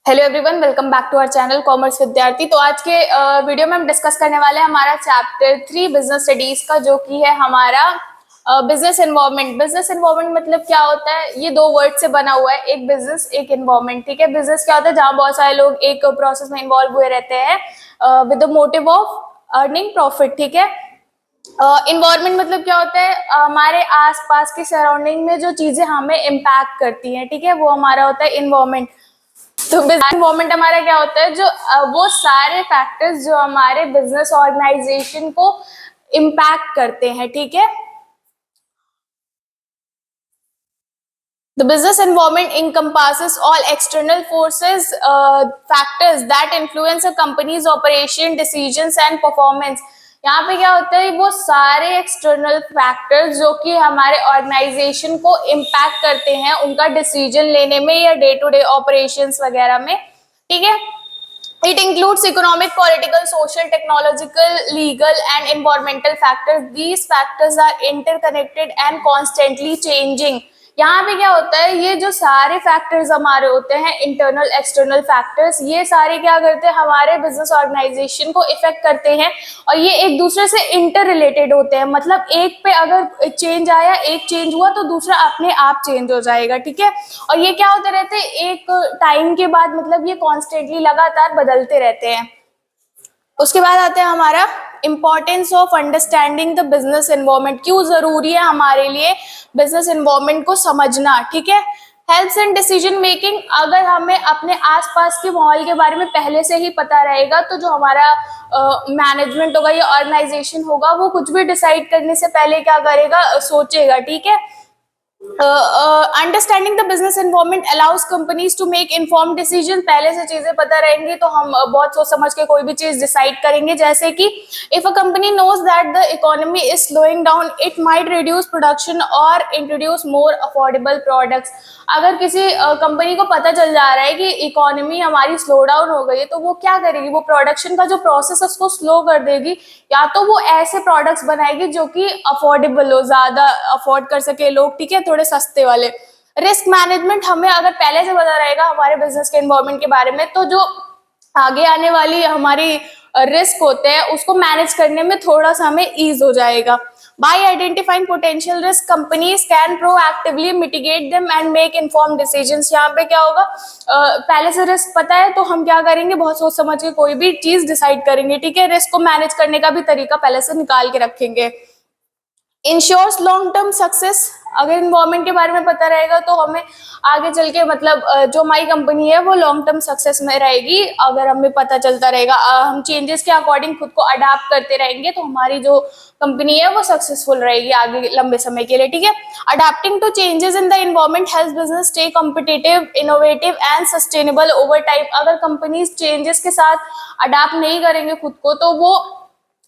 Hello everyone, welcome back to our channel Commerce Vidyarthi. तो आज के वीडियो में हम डिस्कस करने वाले हैं हमारा चैप्टर 3 बिजनेस स्टडीज का, जो कि है हमारा बिजनेस एनवायरनमेंट। बिजनेस एनवायरनमेंट मतलब क्या होता है? ये दो वर्ड से बना हुआ है, एक बिजनेस एक एनवायरनमेंट। ठीक है, बिजनेस क्या होता है? जहाँ बहुत सारे लोग एक प्रोसेस में इन्वॉल्व हुए रहते हैं with the motive of earning profit. ठीक है, इन्वायरमेंट मतलब क्या होता है? हमारे आसपास की सराउंडिंग में जो चीजें हमें इम्पैक्ट करती हैं, ठीक है, वो हमारा होता है इन्वायरमेंट। तो बिजनेस इन्वायरमेंट हमारा क्या होता है? जो वो सारे फैक्टर्स जो हमारे बिजनेस ऑर्गेनाइजेशन को इम्पैक्ट करते हैं। ठीक है, the business environment encompasses all external forces, factors that influence a company's operation, decisions and performance। यहाँ पे क्या होता है? वो सारे एक्सटर्नल फैक्टर्स जो कि हमारे ऑर्गेनाइजेशन को इम्पैक्ट करते हैं उनका डिसीजन लेने में या डे टू डे ऑपरेशंस वगैरह में। ठीक है, it includes economic, political, social, technological, legal and environmental factors. These factors are interconnected and constantly changing। यहाँ पे क्या होता है? ये जो सारे फैक्टर्स हमारे होते हैं, इंटरनल एक्सटर्नल फैक्टर्स, ये सारे क्या करते हैं? हमारे बिजनेस ऑर्गेनाइजेशन को इफेक्ट करते हैं और ये एक दूसरे से इंटर रिलेटेड होते हैं। मतलब एक पे अगर चेंज आया, एक चेंज हुआ तो दूसरा अपने आप चेंज हो जाएगा। ठीक है, और ये क्या होते रहते हैं एक टाइम के बाद, मतलब ये कॉन्स्टेंटली लगातार बदलते रहते हैं। उसके बाद आते हैं हमारा importance of understanding the business environment. क्यों जरूरी है हमारे लिए बिजनेस एनवायरनमेंट को समझना? ठीक है, हेल्प्स इन डिसीजन मेकिंग। अगर हमें अपने आसपास के माहौल के बारे में पहले से ही पता रहेगा तो जो हमारा मैनेजमेंट होगा या ऑर्गेनाइजेशन होगा वो कुछ भी डिसाइड करने से पहले क्या करेगा? सोचेगा। ठीक है, understanding the business environment allows companies to make informed decision. पहले से चीजें पता रहेंगी तो हम बहुत सोच समझ के कोई भी चीज डिसाइड करेंगे। जैसे कि if a company knows that the economy is slowing down, it might reduce production और इंट्रोड्यूस मोर अफोर्डेबल प्रोडक्ट्स। अगर किसी कंपनी को पता चल जा रहा है कि इकोनॉमी हमारी स्लो डाउन हो गई है तो वो क्या करेगी? वो प्रोडक्शन का जो प्रोसेस है उसको स्लो कर देगी, या तो वो ऐसे प्रोडक्ट्स बनाएगी जो कि अफोर्डेबल हो, ज्यादा अफोर्ड कर सके लोग। ठीक है, थोड़े सस्ते वाले। रिस्क मैनेजमेंट, हमें अगर पहले से पता रहेगा हमारे बिजनेस के एनवायरनमेंट के बारे में तो जो आगे आने वाली हमारी रिस्क होते हैं उसको मैनेज करने में थोड़ा सा हमें ईज हो जाएगा। Bye identifying potential risk, companies can proactively mitigate them and make informed decisions. यहाँ पे क्या होगा? पहले से रिस्क पता है तो हम क्या करेंगे? बहुत सोच समझ के कोई भी चीज डिसाइड करेंगे। ठीक है, रिस्क को मैनेज करने का भी तरीका पहले से निकाल के रखेंगे। Ensures long term success. अगर इन्वायरमेंट के बारे में पता रहेगा तो हमें आगे चल के मतलब जो हमारी कंपनी है वो लॉन्ग टर्म सक्सेस में रहेगी। अगर हमें पता चलता रहेगा, हम चेंजेस के अकॉर्डिंग खुद को अडाप्ट करते रहेंगे तो हमारी जो कंपनी है वो सक्सेसफुल रहेगी आगे लंबे समय के लिए। ठीक है, adapting to changes in the environment helps business stay competitive, innovative and sustainable over time. अगर कंपनीज चेंजेस के साथ अडाप्ट नहीं करेंगे खुद को तो वो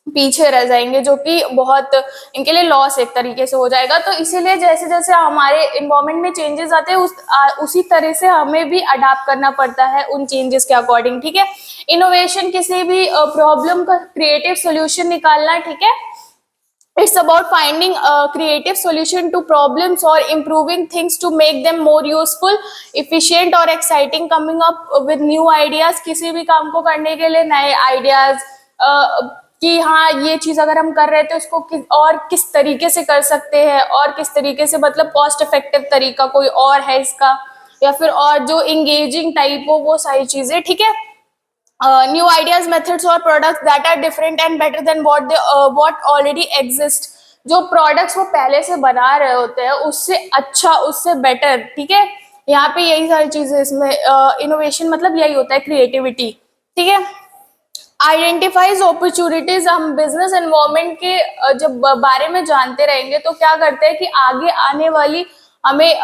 पीछे रह जाएंगे, जो कि बहुत इनके लिए लॉस एक तरीके से हो जाएगा। तो इसीलिए जैसे जैसे हमारे इन्वायरमेंट में चेंजेस आते हैं उसी तरह से हमें भी अडाप्ट करना पड़ता है उन चेंजेस के अकॉर्डिंग। ठीक है, इनोवेशन, किसी भी प्रॉब्लम का क्रिएटिव सोल्यूशन निकालना। ठीक है, it's about finding a creative solution to problems or improving things to make them more useful, efficient और exciting, coming up with new ideas। किसी भी काम को करने के लिए नए आइडियाज, कि हाँ ये चीज अगर हम कर रहे थे उसको किस तरीके से कर सकते हैं और किस तरीके से, मतलब कॉस्ट इफेक्टिव तरीका कोई और है इसका, या फिर और जो इंगेजिंग टाइप हो, वो सारी चीजें। ठीक है, new ideas, methods or products that are different and better than what already exist। जो प्रोडक्ट्स वो पहले से बना रहे होते हैं उससे अच्छा, उससे बेटर। ठीक है, यहाँ पे यही सारी चीजें इसमें इनोवेशन मतलब यही होता है, क्रिएटिविटी। ठीक है, आइडेंटिफाइज अपॉर्चुनिटीज। हम बिजनेस एनवायरनमेंट के जब बारे में जानते रहेंगे तो क्या करते हैं कि आगे आने वाली हमें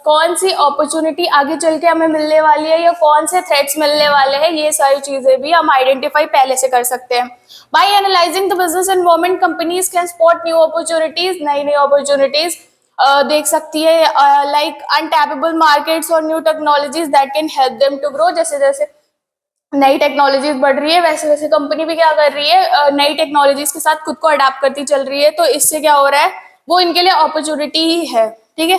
कौन सी अपॉर्चुनिटी आगे चल के हमें मिलने वाली है या कौन से थ्रेट्स मिलने वाले हैं, ये सारी चीजें भी हम आइडेंटिफाई पहले से कर सकते हैं। By analysing the business environment, companies can spot new opportunities, नई नई अपॉर्चुनिटीज देख सकती है, लाइक अनटैपेबल मार्केट्स और new technologies that can help them to grow. जैसे जैसे नई टेक्नोलॉजीज बढ़ रही है वैसे वैसे कंपनी भी क्या कर रही है? नई टेक्नोलॉजीज के साथ खुद को अडाप्ट करती चल रही है। तो इससे क्या हो रहा है? वो इनके लिए अपॉर्चुनिटी ही है। ठीक है,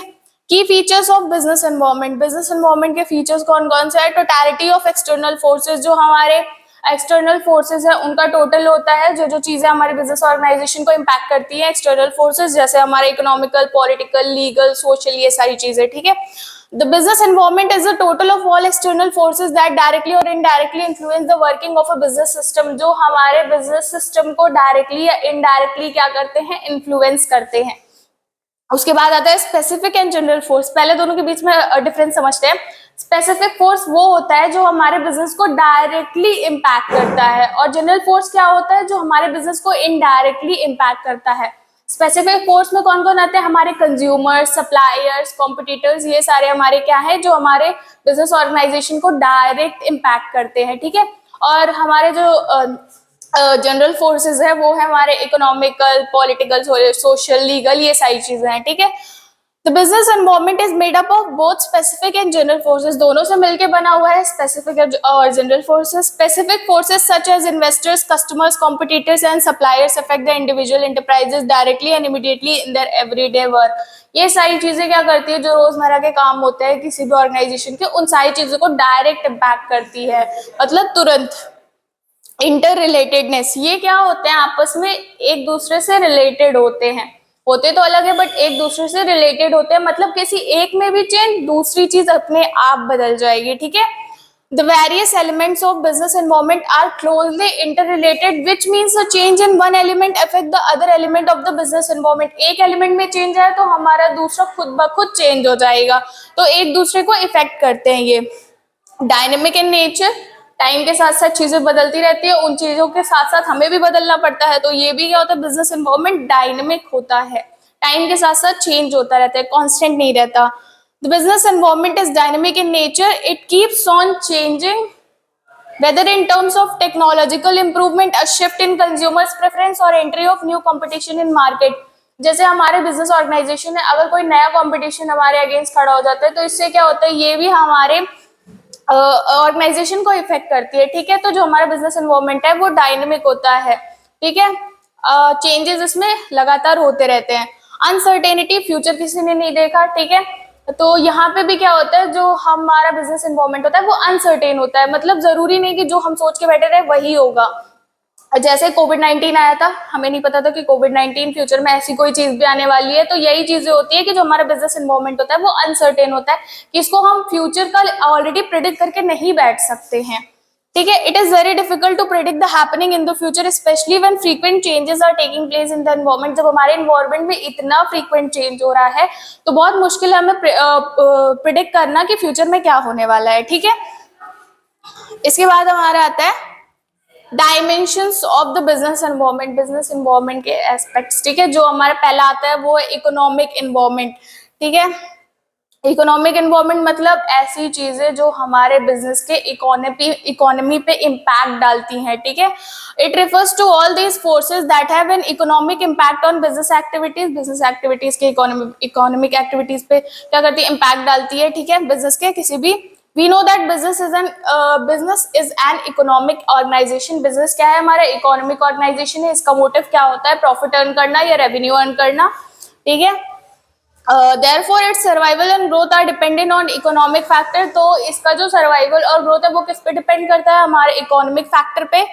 की features of business environment, business environment के फीचर्स कौन कौन से है? टोटलिटी ऑफ एक्सटर्नल फोर्सेस, जो हमारे एक्सटर्नल फोर्सेस है उनका टोटल होता है, जो जो चीजें हमारे बिजनेस ऑर्गेनाइजेशन को इम्पैक्ट करती है, एक्सटर्नल फोर्सेस जैसे हमारे इकोनॉमिकल, पॉलिटिकल, लीगल, सोशल, ये सारी चीजें, ठीक है। The business environment is the total of all external forces that directly or indirectly influence the working of a business system, जो हमारे business system को directly या indirectly क्या करते हैं? influence करते हैं। उसके बाद आता है स्पेसिफिक एंड जनरल फोर्स। पहले दोनों के बीच में डिफरेंस समझते हैं। स्पेसिफिक फोर्स वो होता है जो हमारे बिजनेस को डायरेक्टली इम्पैक्ट करता है, और जनरल फोर्स क्या होता है? जो हमारे बिजनेस को इनडायरेक्टली इम्पैक्ट करता है। स्पेसिफिक फोर्स में कौन कौन आते हैं? हमारे कंज्यूमर्स, सप्लायर्स, कॉम्पिटिटर्स, ये सारे हमारे क्या है? जो हमारे बिजनेस ऑर्गेनाइजेशन को डायरेक्ट इम्पैक्ट करते हैं, ठीक है। और हमारे जो जनरल फोर्सेस है वो है हमारे इकोनॉमिकल, पॉलिटिकल, सोशल, लीगल, ये सारी चीजें हैं, ठीक है। The business environment is made up of both specific and general forces, दोनों से मिलके बना हुआ है specific और general forces. Specific forces such as investors, customers, competitors and suppliers affect the individual enterprises directly and immediately in their everyday work. ये सारी चीजें क्या करती है? जो रोजमर्रा के काम होते हैं किसी भी ऑर्गेनाइजेशन के, उन सारी चीजों को डायरेक्ट इम्पैक्ट करती है, मतलब तुरंत। इंटर रिलेटेडनेस, ये क्या होते हैं? आपस में एक दूसरे से रिलेटेड होते हैं, होते तो अलग है बट एक दूसरे से रिलेटेड होते हैं, मतलब किसी एक में भी चेंज दूसरी चीज अपने आप बदल जाएगी, ठीक है। The various elements of business environment are closely interrelated, which means a change in one element affect the other element of the business environment. एक एलिमेंट में चेंज आए तो हमारा दूसरा खुद ब खुद चेंज हो जाएगा, तो एक दूसरे को इफेक्ट करते हैं ये। डायनेमिक इन नेचर, टाइम के साथ साथ चीजें बदलती रहती है, उन चीजों के साथ साथ हमें भी बदलना पड़ता है, तो ये भी क्या होता है? बिजनेस एनवायरनमेंट डायनेमिक होता है, टाइम के साथ साथ चेंज होता रहता है, कांस्टेंट नहीं रहता। The business environment is dynamic in nature, it keeps on changing whether in terms of technological improvement, a shift in consumers preference or entry of new competition in market। जैसे हमारे business organisation है, अगर कोई नया competition हमारे against खड़ा हो जाता है तो इससे क्या होता है? ये भी हमारे ऑर्गेनाइजेशन को इफेक्ट करती है, ठीक है। तो जो हमारा बिजनेस एनवायरनमेंट है वो डायनेमिक होता है, ठीक है। चेंजेस इसमें लगातार होते रहते हैं। अनसर्टेनिटी, फ्यूचर किसी ने नहीं देखा, ठीक है। तो यहाँ पे भी क्या होता है? जो हमारा बिजनेस एनवायरनमेंट होता है वो अनसर्टेन होता है, मतलब जरूरी नहीं कि जो हम सोच के बैठे रहे वही होगा। जैसे कोविड-19 आया था, हमें नहीं पता था कि कोविड-19 फ्यूचर में ऐसी कोई चीज भी आने वाली है, तो यही चीजें होती है कि जो हमारा बिजनेस एनवायरनमेंट होता है वो अनसर्टेन होता है, कि इसको हम फ्यूचर का ऑलरेडी प्रिडिक्ट करके नहीं बैठ सकते हैं, ठीक है। It is very difficult to predict the happening in the future, specially when frequent changes are taking place in the environment. जब हमारे एनवायरनमेंट में इतना फ्रीक्वेंट चेंज हो रहा है तो बहुत मुश्किल है हमें प्रिडिक्ट करना कि फ्यूचर में क्या होने वाला है, ठीक है। इसके बाद हमारा आता है dimensions of the business environment, business environment के एस्पेक्ट्स, ठीक है। जो हमारा पहला आता है वो है इकोनॉमिक एनवायरनमेंट, ठीक है। इकोनॉमिक एनवायरनमेंट मतलब ऐसी चीजें जो हमारे बिजनेस के इकोनॉमी पे इम्पैक्ट डालती हैं, ठीक है। It refers to all these forces that have an economic impact on business activities, business activities के इकोनॉमिक एक्टिविटीज पे क्या करती है? इम्पैक्ट डालती है, ठीक है, बिजनेस के किसी भी। We know that business is an economic organization। business क्या है? हमारा इकोनॉमिक ऑर्गेनाइजेशन है। इसका मोटिव क्या होता है? प्रॉफिट अर्न करना या रेवेन्यू अर्न करना, ठीक है। therefore its survival and growth are dependent on economic factor। तो इसका जो सर्वाइवल और ग्रोथ है वो किस पे डिपेंड करता है? हमारे इकोनॉमिक फैक्टर पे।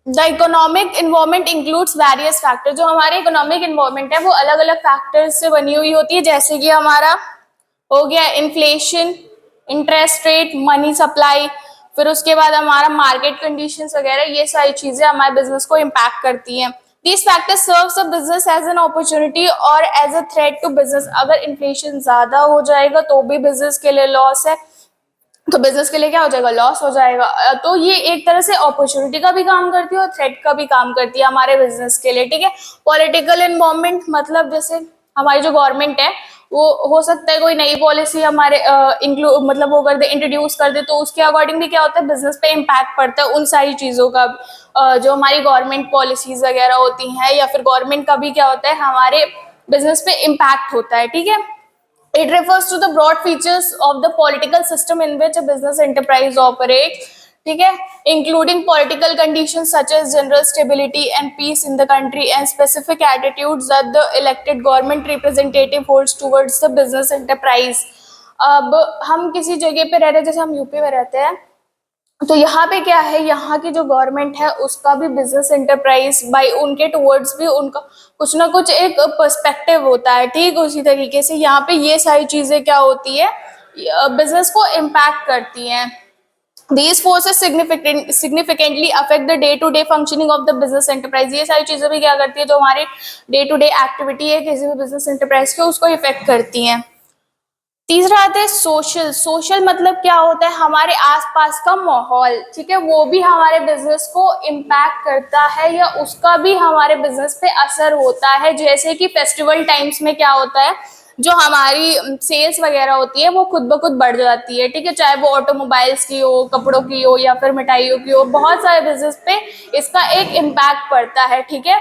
The economic environment includes various factor, जो हमारे इकोनॉमिक इन्वायरमेंट है वो अलग अलग फैक्टर्स से बनी हुई होती है, जैसे कि हमारा हो गया inflation, interest rate, money supply, फिर उसके बाद हमारा मार्केट कंडीशंस वगैरह, ये सारी चीजें हमारे बिजनेस को इम्पैक्ट करती हैं। These factors serves the business as an opportunity और as a threat to business। अगर इन्फ्लेशन ज्यादा हो जाएगा तो भी बिजनेस के लिए लॉस है, तो बिजनेस के लिए क्या हो जाएगा? लॉस हो जाएगा। तो ये एक तरह से अपॉर्चुनिटी का भी काम करती है और थ्रेट का भी काम करती है हमारे बिजनेस के लिए, ठीक है। पॉलिटिकल एनवायरनमेंट मतलब जैसे हमारी जो गवर्नमेंट है वो हो सकता है कोई नई पॉलिसी हमारे मतलब वो कर दे, इंट्रोड्यूस कर दे, तो उसके अकॉर्डिंग भी क्या होता है? बिजनेस पे इम्पैक्ट पड़ता है उन सारी चीजों का। जो हमारी गवर्नमेंट पॉलिसीज वगैरह होती हैं या फिर गवर्नमेंट का भी क्या होता है? हमारे बिजनेस पे इम्पैक्ट होता है, ठीक है। It refers to the broad features of the political system in which a business enterprise operates, ठीक है, including political conditions such as general stability and peace in the country and specific attitudes that the elected government representative holds towards the business enterprise. अब हम किसी जगह पे रह रहे हैं, जैसे हम यूपी में रहते हैं, तो यहाँ पे क्या है, यहाँ की जो गवर्नमेंट है उसका भी बिजनेस एंटरप्राइज बाय उनके टुवर्ड्स भी उनका कुछ ना कुछ एक पर्सपेक्टिव होता है। ठीक, उसी तरीके से यहाँ पे ये सारी चीजें क्या होती है, बिजनेस को इम्पैक्ट करती हैं। These forces significantly affect the day-to-day functioning of the business enterprise। ये सारी चीजें भी क्या करती है, जो हमारे day-to-day एक्टिविटी है किसी भी बिजनेस एंटरप्राइज के, उसको इफेक्ट करती हैं। तीसरा आता है सोशल। सोशल मतलब क्या होता है, हमारे आसपास का माहौल, ठीक है, वो भी हमारे बिजनेस को इम्पैक्ट करता है या उसका भी हमारे बिजनेस पे असर होता है। जैसे कि फेस्टिवल टाइम्स में क्या होता है, जो हमारी सेल्स वगैरह होती है वो खुद ब खुद बढ़ जाती है। ठीक है, चाहे वो ऑटोमोबाइल्स की हो, कपड़ों की हो या फिर मिठाइयों की हो, बहुत सारे बिजनेस पे इसका एक इम्पैक्ट पड़ता है। ठीक है,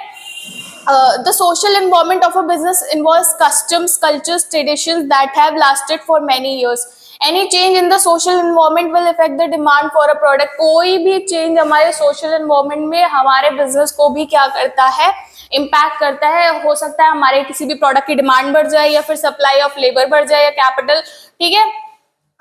the social environment of a business involves customs, cultures, traditions that have lasted for many years. Any change in the social environment will affect the demand for a product। कोई भी change हमारे social environment में हमारे business को भी क्या करता है, इम्पैक्ट करता है। हो सकता है हमारे किसी भी प्रोडक्ट की डिमांड बढ़ जाए या फिर सप्लाई ऑफ लेबर बढ़ जाए या कैपिटल। ठीक है,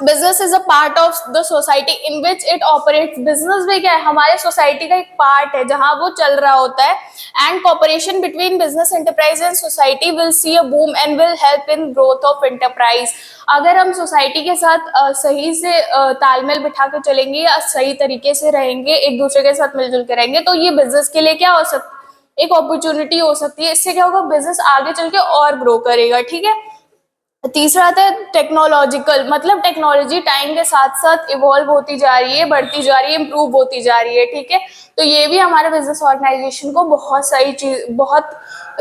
business is a part of the society in which it operates. Business भी क्या है, हमारे सोसाइटी का एक पार्ट है जहां वो चल रहा होता है। And cooperation between business enterprise and society will see a boom and will help in growth of enterprise. अगर हम सोसाइटी के साथ सही से तालमेल बिठा के चलेंगे या सही तरीके से रहेंगे, एक दूसरे के साथ मिलजुल के रहेंगे, तो ये बिजनेस के लिए क्या हो सकता है, एक अपॉर्चुनिटी हो सकती है। इससे क्या होगा, बिजनेस आगे चल के और ग्रो करेगा। ठीक है, तीसरा आता है टेक्नोलॉजिकल, मतलब टेक्नोलॉजी टाइम के साथ साथ इवॉल्व होती जा रही है, बढ़ती जा रही है, इम्प्रूव होती जा रही है। ठीक है, तो ये भी हमारे बिजनेस ऑर्गेनाइजेशन को बहुत सही चीज, बहुत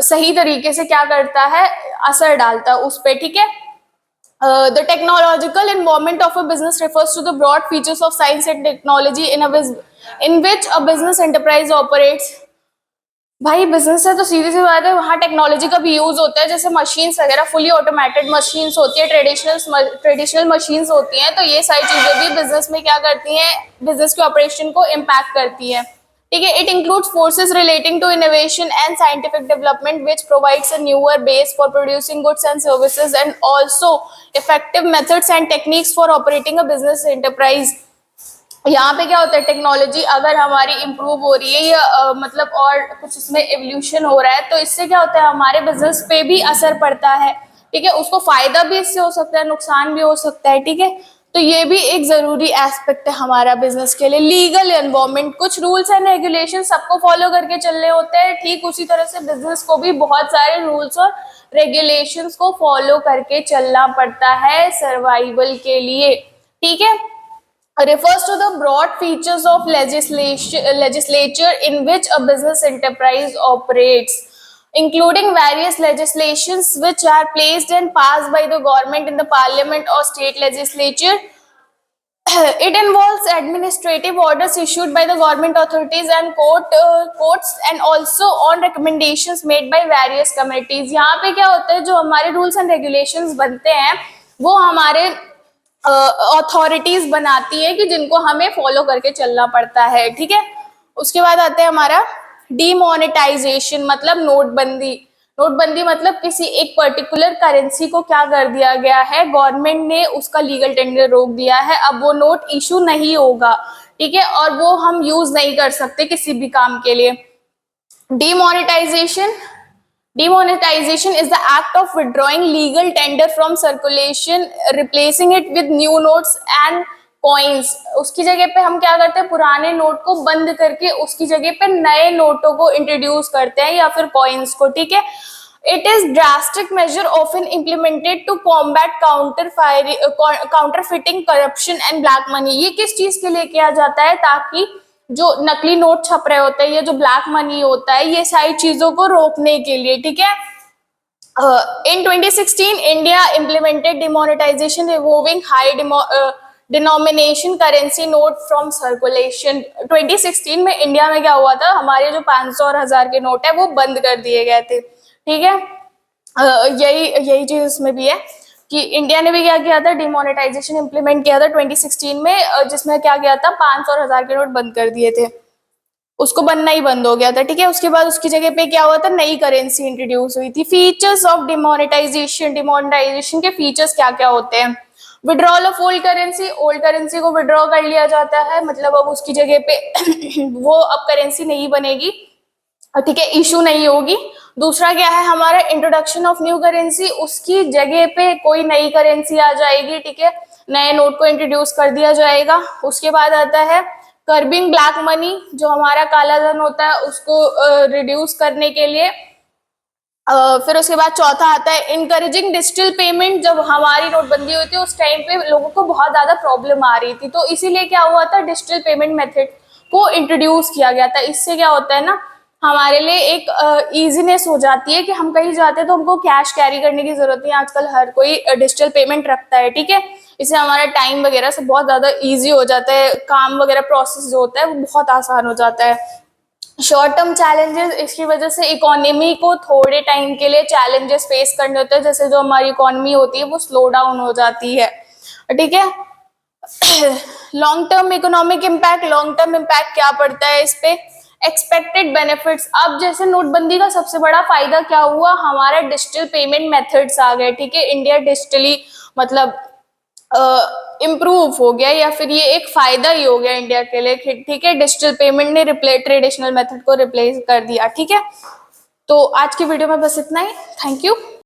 सही तरीके से क्या करता है, असर डालता है उस पर। ठीक है, the technological environment of a business refers to the broad features of science and technology in which a business enterprise operates। भाई बिजनेस है तो सीधी सी बात है, वहाँ टेक्नोलॉजी का भी यूज होता है। जैसे मशीन्स वगैरह, फुली ऑटोमेटेड मशीन्स होती है, ट्रेडिशनल मशीन्स होती हैं। तो ये सारी चीजें भी बिजनेस में क्या करती हैं, बिजनेस के ऑपरेशन को इम्पैक्ट करती हैं। ठीक है, it includes forces relating to innovation and scientific development which provides a newer base for producing goods and services and also effective methods and techniques for operating a business enterprise. यहाँ पे क्या होता है, technology अगर हमारी improve हो रही है या मतलब और कुछ इसमें एवोल्यूशन हो रहा है, तो इससे क्या होता है, हमारे बिजनेस पे भी असर पड़ता है। ठीक है, उसको फायदा भी इससे हो सकता है, नुकसान भी हो सकता है। ठीक है, तो ये भी एक जरूरी एस्पेक्ट है हमारा बिजनेस के लिए। लीगल एनवायरनमेंट, कुछ रूल्स एंड रेगुलेशन सबको फॉलो करके चलने होते हैं। ठीक उसी तरह से बिजनेस को भी बहुत सारे रूल्स और रेगुलेशंस को फॉलो करके चलना पड़ता है सर्वाइवल के लिए। ठीक है, refers to the broad features of legislature in which a business enterprise operates, including various legislations which are placed and passed by the government in the parliament or state legislature। It involves administrative orders issued by the government authorities and courts and also on recommendations made by various committees। यहाँ पे क्या होता है, जो हमारे rules and regulations बनते हैं वो हमारे अथॉरिटीज बनाती है कि जिनको हमें फॉलो करके चलना पड़ता है। ठीक है, उसके बाद आता है हमारा डीमोनेटाइजेशन, मतलब नोटबंदी। नोटबंदी मतलब किसी एक पर्टिकुलर करेंसी को क्या कर दिया गया है, गवर्नमेंट ने उसका लीगल टेंडर रोक दिया है। अब वो नोट इशू नहीं होगा। ठीक है, और वो हम यूज नहीं कर सकते किसी भी काम के लिए। Demonetization is the act of withdrawing legal tender from circulation, replacing it with new notes and coins। उसकी जगह पे हम क्या करते हैं, पुराने नोट को बंद करके उसकी जगह पे नए नोटों को इंट्रोड्यूस करते हैं या फिर कॉइन्स को। ठीक है, it is drastic measure often implemented to combat counterfeiting, corruption and black money. ये किस चीज के लिए किया जाता है, ताकि जो नकली नोट छप रहे होते हैं, ये जो ब्लैक मनी होता है, ये सारी चीजों को रोकने के लिए। ठीक है, in 2016 India implemented demonetization, removing high denomination currency note from circulation। 2016 में इंडिया में क्या हुआ था, हमारे जो 500 और 1000 के नोट है वो बंद कर दिए गए थे। ठीक है, यही चीज इसमें भी है। कि इंडिया ने भी क्या किया था, डिमोनेटाइजेशन इंप्लीमेंट किया था 2016 में, जिसमें क्या किया था, 500 और 1000 के नोट बंद कर दिए थे, उसको बनना ही बंद हो गया था। ठीक है, उसके बाद उसकी जगह पे क्या हुआ था, नई करेंसी इंट्रोड्यूस हुई थी। फीचर्स ऑफ डिमोनेटाइजेशन, डिमोनेटाइजेशन के फीचर्स क्या क्या होते हैं? विड्रॉल ऑफ ओल्ड करेंसी को विड्रॉ कर लिया जाता है, मतलब अब उसकी जगह पे वो अब करेंसी नहीं बनेगी, ठीक है, इशू नहीं होगी। दूसरा क्या है हमारा, इंट्रोडक्शन ऑफ न्यू करेंसी, उसकी जगह पे कोई नई करेंसी आ जाएगी, ठीक है, नए नोट को इंट्रोड्यूस कर दिया जाएगा। उसके बाद आता है कर्बिंग ब्लैक मनी, जो हमारा काला धन होता है उसको रिड्यूस करने के लिए। फिर उसके बाद चौथा आता है इनकरेजिंग डिजिटल पेमेंट। जब हमारी नोटबंदी हुई थी उस टाइम पे लोगों को बहुत ज्यादा प्रॉब्लम आ रही थी, तो इसीलिए क्या हुआ था, डिजिटल पेमेंट मेथड को इंट्रोड्यूस किया गया था। इससे क्या होता है ना, हमारे लिए एक इजीनेस हो जाती है कि हम कहीं जाते हैं तो हमको कैश कैरी करने की जरूरत नहीं है, आजकल हर कोई डिजिटल पेमेंट रखता है, ठीक है। इससे हमारा टाइम वगैरह से बहुत ज्यादा इजी हो जाता है, काम वगैरह प्रोसेस जो होता है वो बहुत आसान हो जाता है। शॉर्ट टर्म चैलेंजेस, इसकी वजह से इकोनॉमी को थोड़े टाइम के लिए चैलेंजेस फेस करने होते हैं, जैसे जो हमारी इकोनॉमी होती है वो स्लो डाउन हो जाती है, ठीक है। Long term economic impact, long term impact क्या पड़ता है इस पे, एक्सपेक्टेड बेनिफिट्स। अब जैसे नोटबंदी का सबसे बड़ा फायदा क्या हुआ, हमारा डिजिटल पेमेंट मेथड्स आ गए, ठीक है, इंडिया डिजिटली मतलब इम्प्रूव हो गया, या फिर ये एक फायदा ही हो गया इंडिया के लिए, ठीक है। डिजिटल पेमेंट ने ट्रेडिशनल मेथड को रिप्लेस कर दिया, ठीक है। तो आज की वीडियो में बस इतना ही, थैंक यू।